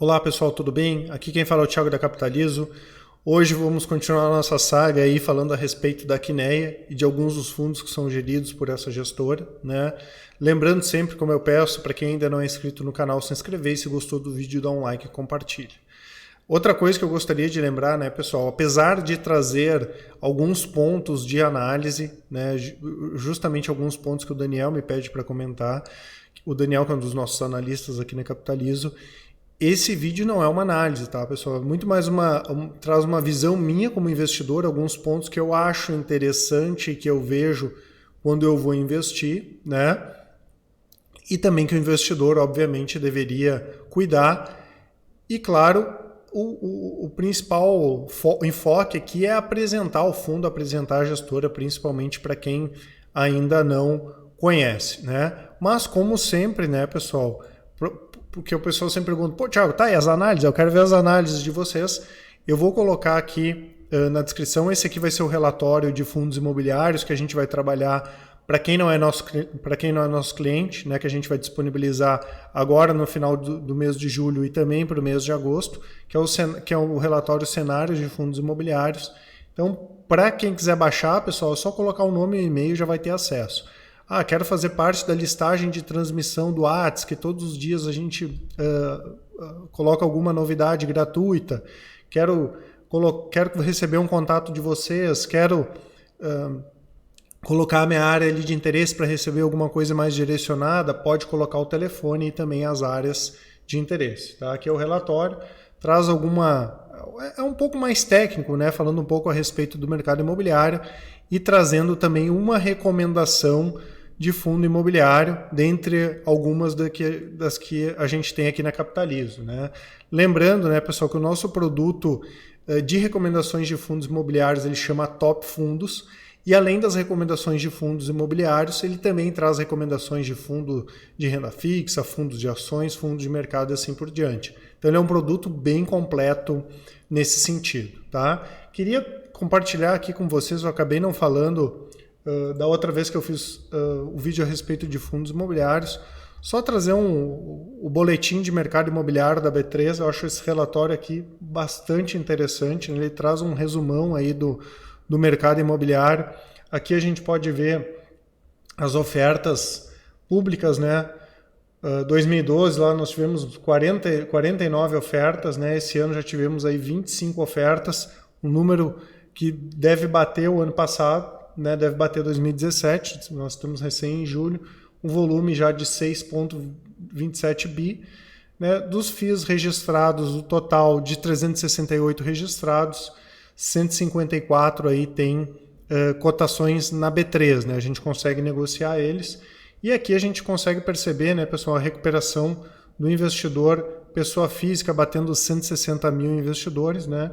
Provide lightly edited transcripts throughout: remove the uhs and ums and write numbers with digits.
Olá pessoal, tudo bem? Aqui quem fala é o Thiago da Capitalizo. Hoje vamos continuar a nossa saga aí falando a respeito da Quineia e de alguns dos fundos que são geridos por essa gestora, né? Lembrando sempre, como eu peço, para quem ainda não é inscrito no canal, se inscrever e se gostou do vídeo, dá um like e compartilhe. Outra coisa que eu gostaria de lembrar, né, pessoal, apesar de trazer alguns pontos de análise, né, justamente alguns pontos que o Daniel me pede para comentar, o Daniel que é um dos nossos analistas aqui na Capitalizo, esse vídeo não é uma análise, tá, pessoal? É muito mais traz uma visão minha como investidor, alguns pontos que eu acho interessante e que eu vejo quando eu vou investir, né? E também que o investidor, obviamente, deveria cuidar. E, claro, o principal enfoque aqui é apresentar o fundo, apresentar a gestora, principalmente para quem ainda não conhece, né? Mas, como sempre, né, pessoal, porque o pessoal sempre pergunta, pô, Thiago, tá, e as análises? Eu quero ver as análises de vocês. Eu vou colocar aqui na descrição, esse aqui vai ser o relatório de fundos imobiliários que a gente vai trabalhar para quem não é nosso cliente, né, que a gente vai disponibilizar agora no final do mês de julho e também para o mês de agosto, que é o relatório cenários de fundos imobiliários. Então, para quem quiser baixar, pessoal, é só colocar o nome e o e-mail, já vai ter acesso. Ah, quero fazer parte da listagem de transmissão do Whats, que todos os dias a gente coloca alguma novidade gratuita. Quero receber um contato de vocês, quero colocar a minha área ali de interesse para receber alguma coisa mais direcionada, pode colocar o telefone e também as áreas de interesse. Tá? Aqui é o relatório, traz é um pouco mais técnico, né? Falando um pouco a respeito do mercado imobiliário e trazendo também uma recomendação de fundo imobiliário, dentre algumas das que a gente tem aqui na Capitalizo, né? Lembrando, né, pessoal, que o nosso produto de recomendações de fundos imobiliários ele chama Top Fundos, e além das recomendações de fundos imobiliários, ele também traz recomendações de fundo de renda fixa, fundos de ações, fundos de mercado e assim por diante. Então ele é um produto bem completo nesse sentido, tá? Queria compartilhar aqui com vocês, eu acabei não falando da outra vez que eu fiz o vídeo a respeito de fundos imobiliários, só trazer o boletim de mercado imobiliário da B3, eu acho esse relatório aqui bastante interessante, né? Ele traz um resumão aí do mercado imobiliário. Aqui a gente pode ver as ofertas públicas, né? 2012 lá nós tivemos 49 ofertas, né? Esse ano já tivemos aí 25 ofertas, um número que deve bater o ano passado, né? Deve bater 2017, nós estamos recém em julho, um volume já de 6,27 bi, né? Dos FIIs registrados, o total de 368 registrados, 154 aí tem cotações na B3, né? A gente consegue negociar eles. E aqui a gente consegue perceber, né, pessoal, a recuperação do investidor, pessoa física batendo 160 mil investidores, né?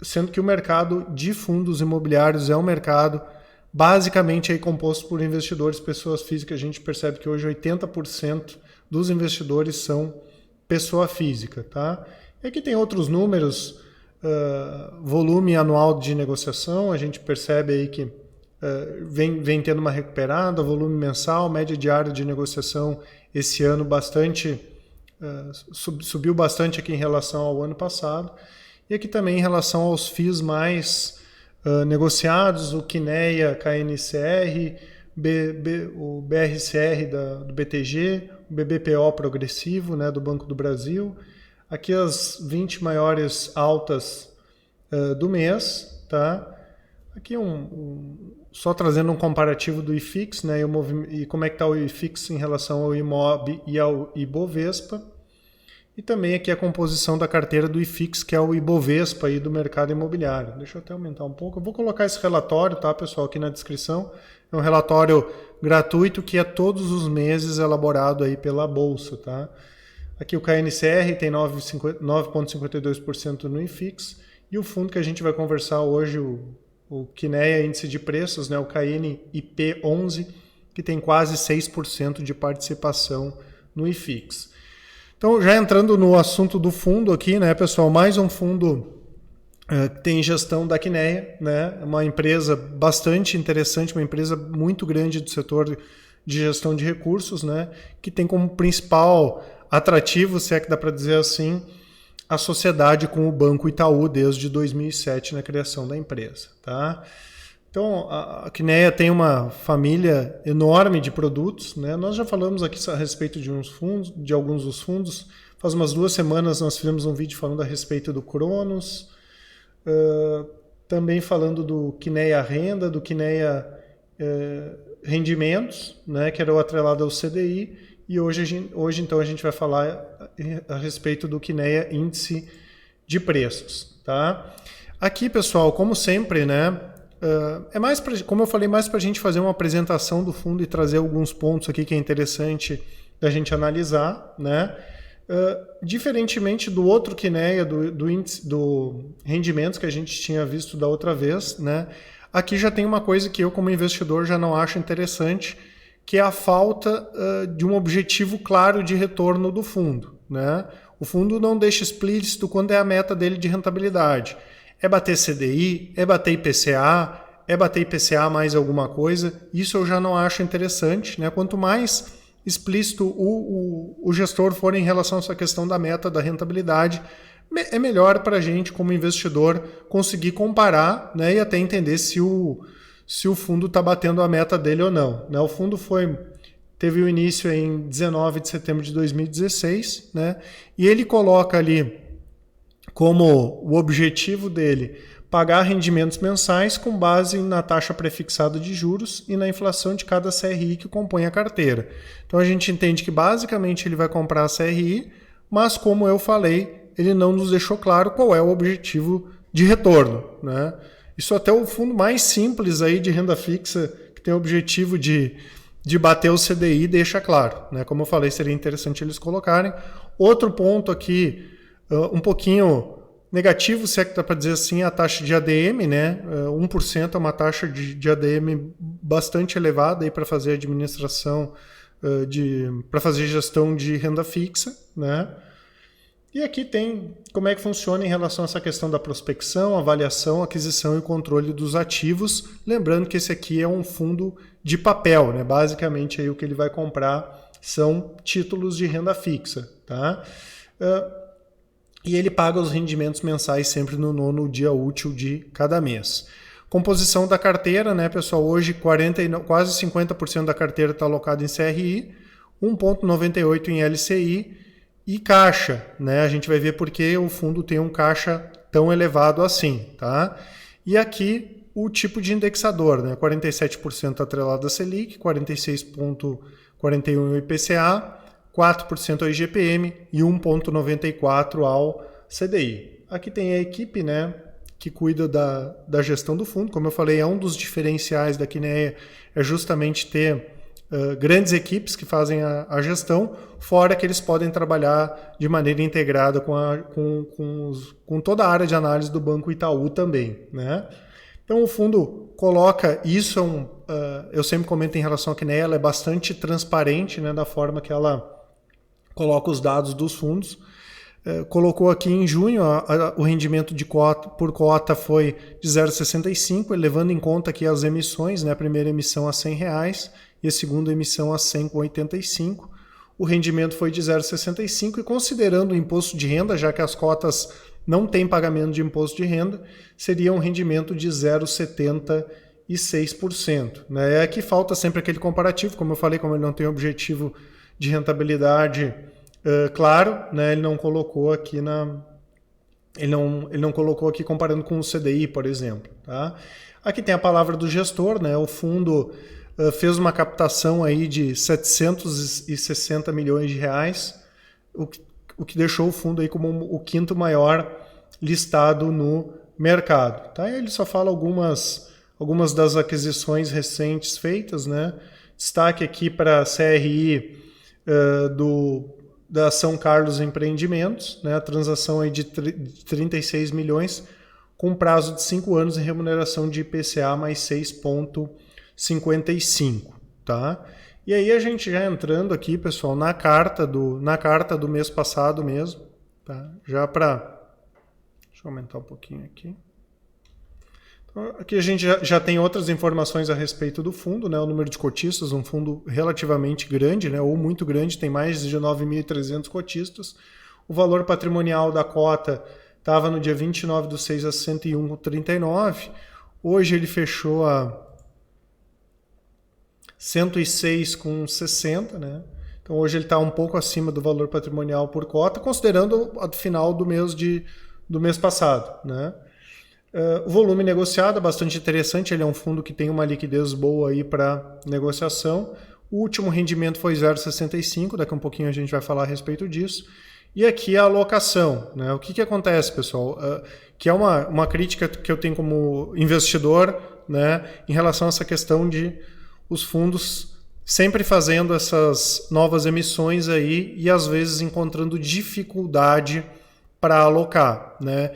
Sendo que o mercado de fundos imobiliários é um mercado basicamente aí composto por investidores, pessoas físicas. A gente percebe que hoje 80% dos investidores são pessoa física, tá? E aqui tem outros números. Volume anual de negociação, a gente percebe aí que vem tendo uma recuperada, volume mensal, média diária de negociação esse ano subiu bastante aqui em relação ao ano passado, e aqui também em relação aos FIIs mais negociados, o Quineia, KNCR, o BRCR do BTG, o BBPO progressivo, né, do Banco do Brasil. Aqui as 20 maiores altas do mês, tá? Aqui só trazendo um comparativo do IFIX, né? E como é que está o IFIX em relação ao IMOB e ao Ibovespa. E também aqui a composição da carteira do IFIX, que é o Ibovespa aí do mercado imobiliário. Deixa eu até aumentar um pouco. Eu vou colocar esse relatório, tá, pessoal, aqui na descrição. É um relatório gratuito que é todos os meses elaborado aí pela Bolsa, tá? Aqui o KNCR tem 9,52% no IFIX, e o fundo que a gente vai conversar hoje, o Quineia Índice de Preços, né, o KNIP11, que tem quase 6% de participação no IFIX. Então, já entrando no assunto do fundo aqui, né, pessoal, mais um fundo que tem gestão da Quineia, né, uma empresa bastante interessante, uma empresa muito grande do setor de gestão de recursos, né, que tem como principal atrativo, se é que dá para dizer assim, a sociedade com o Banco Itaú desde 2007 na criação da empresa. Tá? Então, a Quineia tem uma família enorme de produtos, né? Nós já falamos aqui a respeito de alguns dos fundos. Faz umas 2 semanas nós fizemos um vídeo falando a respeito do Cronos, também falando do Quineia Renda, do Quineia Rendimentos, né? Que era o atrelado ao CDI. E hoje então, a gente vai falar a respeito do Quineia Índice de Preços. Tá? Aqui, pessoal, como sempre, né, como eu falei, mais para a gente fazer uma apresentação do fundo e trazer alguns pontos aqui que é interessante da gente analisar. Né? Diferentemente do outro Quineia, do índice do rendimentos que a gente tinha visto da outra vez, né, aqui já tem uma coisa que eu, como investidor, já não acho interessante, que é a falta de um objetivo claro de retorno do fundo. Né? O fundo não deixa explícito quando é a meta dele de rentabilidade. É bater CDI, é bater IPCA, é bater IPCA mais alguma coisa. Isso eu já não acho interessante. Né? Quanto mais explícito o gestor for em relação a essa questão da meta da rentabilidade, é melhor para a gente, como investidor, conseguir comparar, né, e até entender se o fundo está batendo a meta dele ou não. Né? O fundo teve o início em 19 de setembro de 2016, né? E ele coloca ali como o objetivo dele pagar rendimentos mensais com base na taxa prefixada de juros e na inflação de cada CRI que compõe a carteira. Então a gente entende que basicamente ele vai comprar a CRI, mas como eu falei, ele não nos deixou claro qual é o objetivo de retorno. Né? Isso até o fundo mais simples aí de renda fixa, que tem o objetivo de bater o CDI, deixa claro. Né? Como eu falei, seria interessante eles colocarem. Outro ponto aqui, um pouquinho negativo, se é que dá para dizer assim, a taxa de ADM. Né? 1% é uma taxa de ADM bastante elevada para fazer administração, para fazer gestão de renda fixa. Né? E aqui tem como é que funciona em relação a essa questão da prospecção, avaliação, aquisição e controle dos ativos. Lembrando que esse aqui é um fundo de papel, né? Basicamente aí o que ele vai comprar são títulos de renda fixa. Tá? E ele paga os rendimentos mensais sempre no 9º dia útil de cada mês. Composição da carteira, né, pessoal? Hoje quase 50% da carteira está alocada em CRI, 1,98% em LCI, e caixa, né? A gente vai ver por que o fundo tem um caixa tão elevado assim. Tá? E aqui o tipo de indexador, né? 47% atrelado à Selic, 46,41% ao IPCA, 4% ao IGPM e 1,94% ao CDI. Aqui tem a equipe, né, que cuida da gestão do fundo. Como eu falei, é um dos diferenciais da Quineia, é justamente ter grandes equipes que fazem a gestão, fora que eles podem trabalhar de maneira integrada com toda a área de análise do Banco Itaú também. Né? Então o fundo coloca isso, eu sempre comento em relação à Quineia, ela é bastante transparente, né, da forma que ela coloca os dados dos fundos. Colocou aqui em junho o rendimento por cota foi de 0,65, levando em conta aqui as emissões, né, a primeira emissão a R$100 e a segunda emissão a 100,85. O rendimento foi de 0,65 e considerando o imposto de renda, já que as cotas não têm pagamento de imposto de renda, seria um rendimento de 0,76%. Né? Aqui falta sempre aquele comparativo, como eu falei, como ele não tem objetivo de rentabilidade claro, né? Ele não colocou aqui ele não colocou aqui comparando com o CDI, por exemplo. Tá? Aqui tem a palavra do gestor, né? O fundo fez uma captação aí de 760 milhões de reais, o que deixou o fundo aí como o 5º maior listado no mercado. Tá? Ele só fala algumas das aquisições recentes feitas. Né? Destaque aqui para a CRI da São Carlos Empreendimentos, né? A transação aí de 36 milhões, com prazo de 5 anos e remuneração de IPCA mais 6,55. Tá? E aí a gente já entrando aqui, pessoal, na carta do mês passado mesmo. Tá? Deixa eu aumentar um pouquinho aqui. Então, aqui a gente já tem outras informações a respeito do fundo, né? O número de cotistas, um fundo relativamente grande, né? Ou muito grande, tem mais de 9.300 cotistas. O valor patrimonial da cota estava no dia 29/6 a 101,39. Hoje ele fechou a 106,60, né? Então hoje ele está um pouco acima do valor patrimonial por cota, considerando o final do mês passado, né? O volume negociado é bastante interessante, ele é um fundo que tem uma liquidez boa aí para negociação. O último rendimento foi 0,65, daqui a um pouquinho a gente vai falar a respeito disso. E aqui a alocação, né? O que acontece, pessoal? Que é uma crítica que eu tenho como investidor, né, em relação a essa questão de os fundos sempre fazendo essas novas emissões aí e às vezes encontrando dificuldade para alocar, né?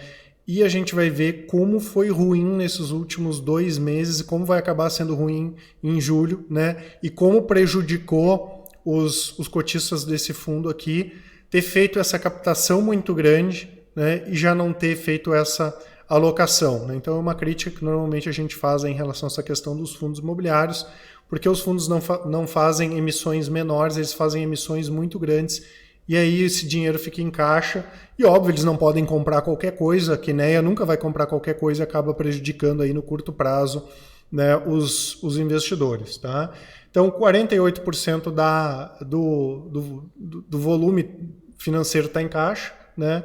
E a gente vai ver como foi ruim nesses últimos 2 meses e como vai acabar sendo ruim em julho, né? E como prejudicou os cotistas desse fundo aqui ter feito essa captação muito grande, né? E já não ter feito essa alocação, né? Então é uma crítica que normalmente a gente faz em relação a essa questão dos fundos imobiliários, porque os fundos não fazem emissões menores, eles fazem emissões muito grandes. E aí esse dinheiro fica em caixa e, óbvio, eles não podem comprar qualquer coisa, a Kinea nunca vai comprar qualquer coisa e acaba prejudicando aí no curto prazo, né, os investidores. Tá? Então, 48% do volume financeiro está em caixa, né?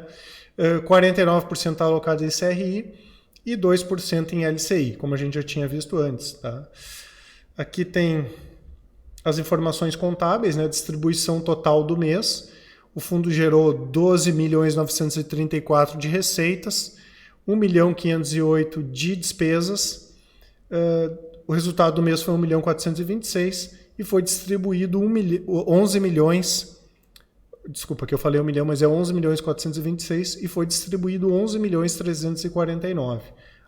49% está alocado em CRI e 2% em LCI, como a gente já tinha visto antes. Tá? Aqui tem as informações contábeis, né, distribuição total do mês. O fundo gerou 12.934.000 de receitas, 1.508.000 de despesas. O resultado do mês foi 1.426.000 e foi distribuído 11 milhões. Desculpa que eu falei 1 milhão, mas é 11.426.000 e foi distribuído 11.349.000.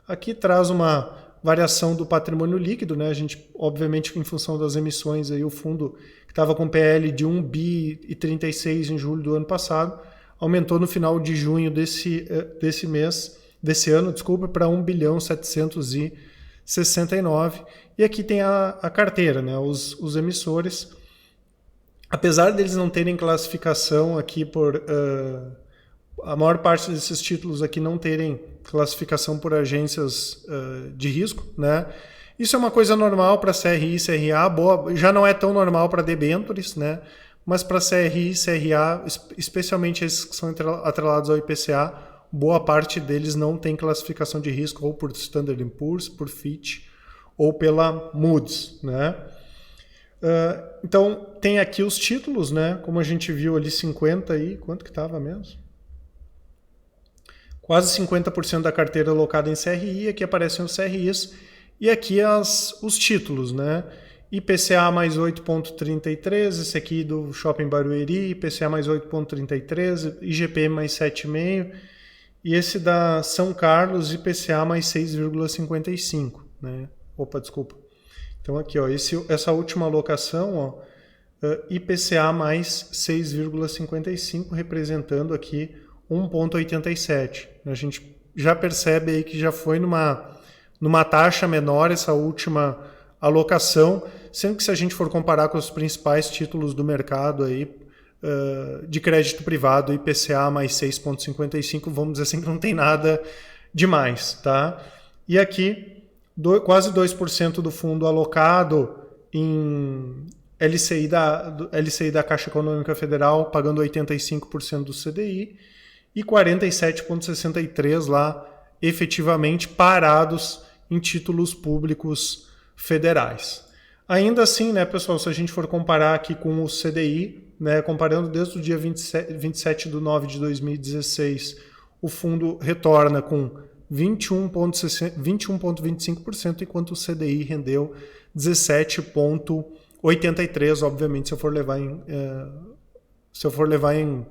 Aqui traz uma variação do patrimônio líquido, né? A gente, obviamente, em função das emissões, aí, o fundo que estava com PL de 1 bi e 36 em julho do ano passado, aumentou no final de junho desse ano, para 1 bilhão 769. E aqui tem a carteira, né? Os emissores, apesar deles não terem classificação aqui por... a maior parte desses títulos aqui não terem classificação por agências de risco, né? Isso é uma coisa normal para CRI e CRA, já não é tão normal para debêntures, né? Mas para CRI e CRA, especialmente esses que são atrelados ao IPCA, boa parte deles não tem classificação de risco ou por Standard & Poor's, por Fitch ou pela Moody's, né? Então tem aqui os títulos, né? Como a gente viu ali 50 aí, quanto que estava mesmo? Quase 50% da carteira alocada em CRI, aqui aparecem os CRIs, e aqui os títulos, né? IPCA mais 8,33, esse aqui do Shopping Barueri, IPCA mais 8,33, IGP mais 7,5, e esse da São Carlos, IPCA mais 6,55, né? Opa, desculpa. Então aqui, ó, essa última alocação, ó, IPCA mais 6,55, representando aqui 1,87. A gente já percebe aí que já foi numa taxa menor essa última alocação, sendo que se a gente for comparar com os principais títulos do mercado aí, de crédito privado, IPCA mais 6,55, vamos dizer assim que não tem nada demais. Tá? E aqui, quase 2% do fundo alocado em LCI da Caixa Econômica Federal, pagando 85% do CDI, e 47,63% lá efetivamente parados em títulos públicos federais. Ainda assim, né, pessoal, se a gente for comparar aqui com o CDI, né, comparando desde o dia 27/9/2016, o fundo retorna com 21,25%, enquanto o CDI rendeu 17,83%, obviamente, se eu for levar em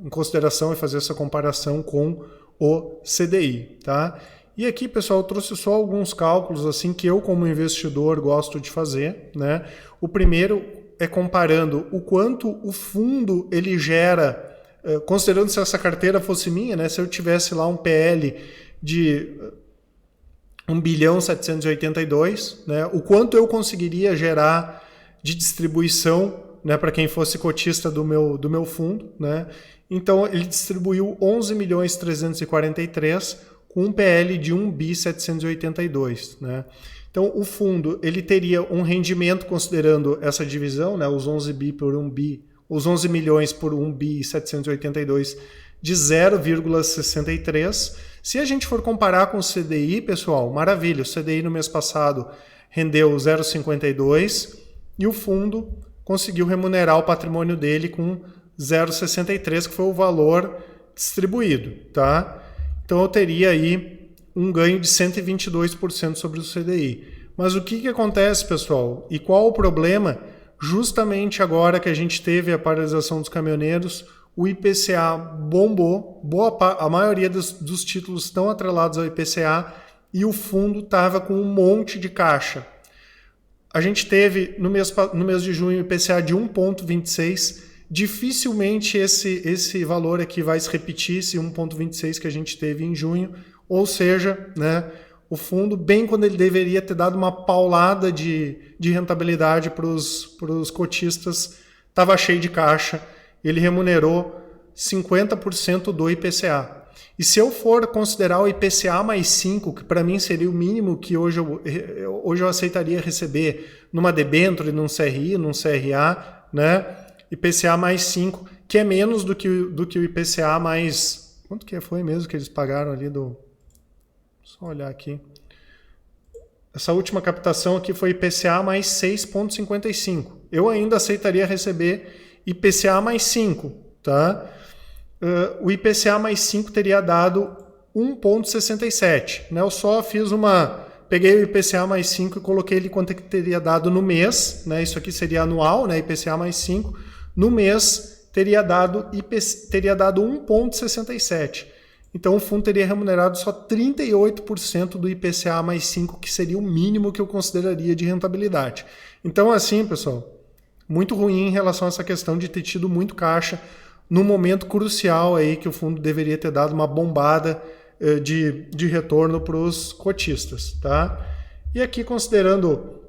consideração e fazer essa comparação com o CDI, tá? E aqui, pessoal, eu trouxe só alguns cálculos assim que eu, como investidor, gosto de fazer, né? O primeiro é comparando o quanto o fundo ele gera, considerando se essa carteira fosse minha, né? Se eu tivesse lá um PL de 1 bilhão 782, né? O quanto eu conseguiria gerar de distribuição, né, para quem fosse cotista do meu fundo, né? Então ele distribuiu 11.343.000 com um PL de 1.782, né? Então o fundo ele teria um rendimento considerando essa divisão, né, os 11 bi por 1 bi, os 11 milhões por 1.782 de 0,63. Se a gente for comparar com o CDI, pessoal, maravilha, o CDI no mês passado rendeu 0,52 e o fundo conseguiu remunerar o patrimônio dele com 0,63, que foi o valor distribuído, tá? Então eu teria aí um ganho de 122% sobre o CDI. Mas o que acontece, pessoal? E qual o problema? Justamente agora que a gente teve a paralisação dos caminhoneiros, o IPCA bombou, a maioria dos títulos estão atrelados ao IPCA e o fundo estava com um monte de caixa. A gente teve no mês de junho o IPCA de 1,26, dificilmente esse valor aqui vai se repetir, esse 1,26 que a gente teve em junho, ou seja, né, o fundo, bem quando ele deveria ter dado uma paulada de rentabilidade para os cotistas, estava cheio de caixa, ele remunerou 50% do IPCA. E se eu for considerar o IPCA mais 5, que para mim seria o mínimo que hoje eu aceitaria receber numa debênture, num CRI, num CRA, né? IPCA mais 5, que é menos do que o IPCA mais... Quanto que foi mesmo que eles pagaram ali do... Só olhar aqui. Essa última captação aqui foi IPCA mais 6,55. Eu ainda aceitaria receber IPCA mais 5, tá? O IPCA mais 5 teria dado 1,67, né? Eu só peguei o IPCA mais 5 e coloquei ele quanto é que teria dado no mês, né? Isso aqui seria anual, né? IPCA mais 5. No mês teria dado 1,67. Então o fundo teria remunerado só 38% do IPCA mais 5, que seria o mínimo que eu consideraria de rentabilidade. Então assim, pessoal, muito ruim em relação a essa questão de ter tido muito caixa no momento crucial aí que o fundo deveria ter dado uma bombada de retorno para os cotistas, tá? E aqui considerando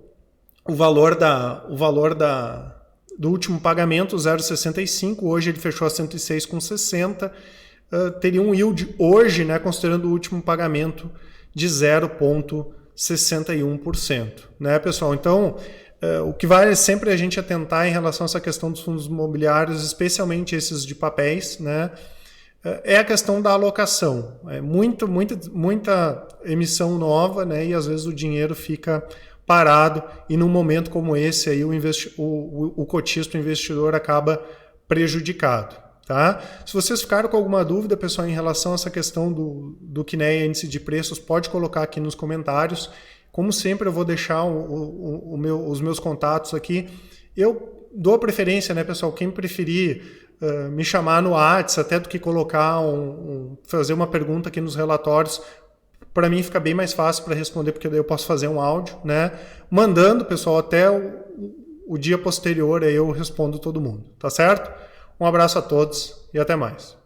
o valor do último pagamento, 0,65, hoje ele fechou a 106,60, teria um yield hoje, né, considerando o último pagamento, de 0,61%, né, pessoal? Então, o que vale sempre a gente atentar em relação a essa questão dos fundos imobiliários, especialmente esses de papéis, né, é a questão da alocação. É muita emissão nova, né, e às vezes o dinheiro fica parado e num momento como esse aí o cotista, o investidor, acaba prejudicado. Tá? Se vocês ficaram com alguma dúvida, pessoal, em relação a essa questão do QNEA, índice de preços, pode colocar aqui nos comentários. Como sempre, eu vou deixar os meus contatos aqui. Eu dou preferência, né, pessoal? Quem preferir me chamar no WhatsApp, até do que colocar fazer uma pergunta aqui nos relatórios, para mim fica bem mais fácil para responder, porque daí eu posso fazer um áudio, né? Mandando, pessoal, até o dia posterior, aí eu respondo todo mundo, tá certo? Um abraço a todos e até mais.